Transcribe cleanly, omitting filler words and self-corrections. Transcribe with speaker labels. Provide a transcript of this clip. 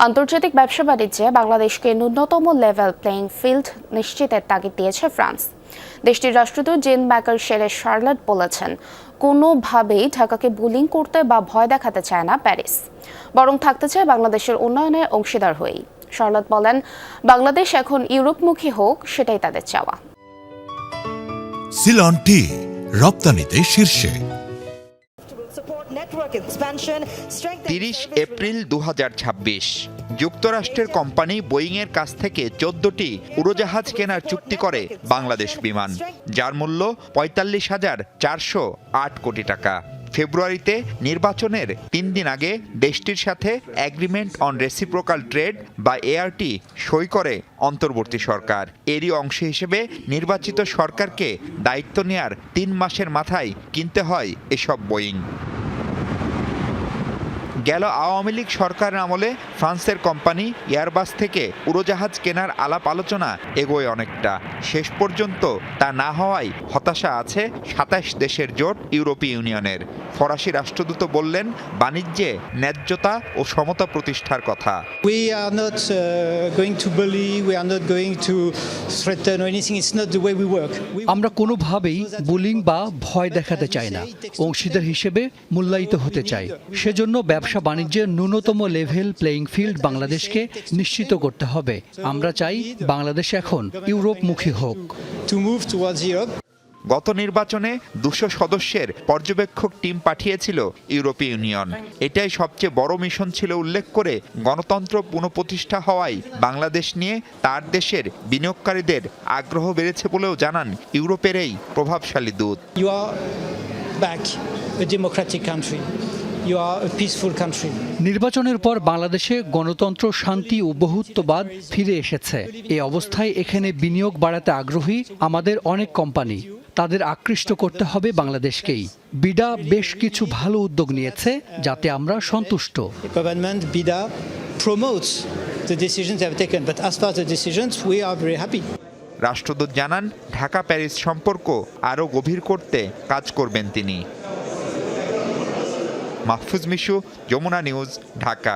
Speaker 1: আন্তর্জাতিক ব্যবসা বাণিজ্যে বাংলাদেশকে ন্যূনতম লেভেল প্লেইং ফিল্ড নিশ্চিতের তাগিদ দিয়েছে ফ্রান্স। দেশটির রাষ্ট্রদূত জিন ম্যাকারশের শার্লট বলেছেন, কোনোভাবেই ঢাকাকে বুলিং করতে বা ভয় দেখাতে চায় না প্যারিস, বরং থাকতে চায় বাংলাদেশের উন্নয়নের অংশীদার হয়েই। শার্লট বলেন, বাংলাদেশ এখন ইউরোপমুখী হোক, সেটাই তাদের চাওয়া।
Speaker 2: সিলন টি রপ্তানিতে শীর্ষে।
Speaker 3: 30 এপ্রিল 2026 যুক্তরাষ্ট্রের কোম্পানি বোয়িংয়ের কাছ থেকে 14টি উড়োজাহাজ কেনার চুক্তি করে বাংলাদেশ বিমান, যার মূল্য ৪৫,৪০৮ কোটি টাকা। ফেব্রুয়ারিতে নির্বাচনের 3 দিন আগে দেশটির সাথে এগ্রিমেন্ট অন রেসিপ্রোকাল ট্রেড বা এআরটি সই করে অন্তর্বর্তী সরকার। এরই অংশ হিসেবে নির্বাচিত সরকারকে দায়িত্ব নেয়ার 3 মাসের মাথায় কিনতে হয় এসব বোয়িং। গেল আওয়ামী লীগ সরকারের আমলে ফ্রান্সের কোম্পানি এয়ারবাস থেকে উড়োজাহাজ কেনার আলাপ আলোচনা এগোয় অনেকটা। শেষ পর্যন্ত তা না হওয়ায় হতাশা আছে 27 দেশের জোট ইউরোপীয় ইউনিয়নের। ফরাসি রাষ্ট্রদূত বললেন, বাণিজ্যে ন্যায্যতা ও সমতা প্রতিষ্ঠার কথা।
Speaker 4: We are not going to bully, we are not going to threaten or anything. It's not the way we work.
Speaker 5: আমরা কোনোভাবেই বুলিং বা ভয় দেখাতে চাই না, অংশীদার হিসেবে মূল্যায়িত হতে চাই। সেজন্য ব্যবসা বাণিজ্যের ন্যূনতম লেভেল প্লেইং ফিল্ড বাংলাদেশকে নিশ্চিত করতে হবে। আমরা চাই বাংলাদেশ এখন ইউরোপমুখী হোক।
Speaker 4: To move towards Europe.
Speaker 3: গত নির্বাচনে 200 সদস্যের পর্যবেক্ষক টিম পাঠিয়েছিল ইউরোপীয় ইউনিয়ন। এটাই সবচেয়ে বড় মিশন ছিল উল্লেখ করে গণতন্ত্র পুনঃপ্রতিষ্ঠা হওয়ায় বাংলাদেশ নিয়ে তার দেশের বিনিয়োগকারীদের আগ্রহ বেড়েছে বলেও জানান ইউরোপের এই প্রভাবশালী দূত।
Speaker 4: You are back a democratic country. You are a peaceful country.
Speaker 5: নির্বাচনের পর বাংলাদেশে গণতন্ত্র, শান্তি ও বহুত্ববাদ ফিরে এসেছে। এই অবস্থায় এখানে বিনিয়োগ বাড়াতে আগ্রহী আমাদের অনেক কোম্পানি। তাদের আকৃষ্ট করতে হবে বাংলাদেশকেই। বিডা বেশ কিছু ভালো উদ্যোগ নিয়েছে, যাতে আমরা সন্তুষ্ট।
Speaker 4: The government BIDA promotes the decisions they have taken, but as per the decisions, we are very happy.
Speaker 3: রাষ্ট্রদূত জানান, ঢাকা প্যারিস সম্পর্ক আরও গভীর করতে কাজ করবেন তিনি। মাহফুজ মিশু, যমুনা নিউজ, ঢাকা।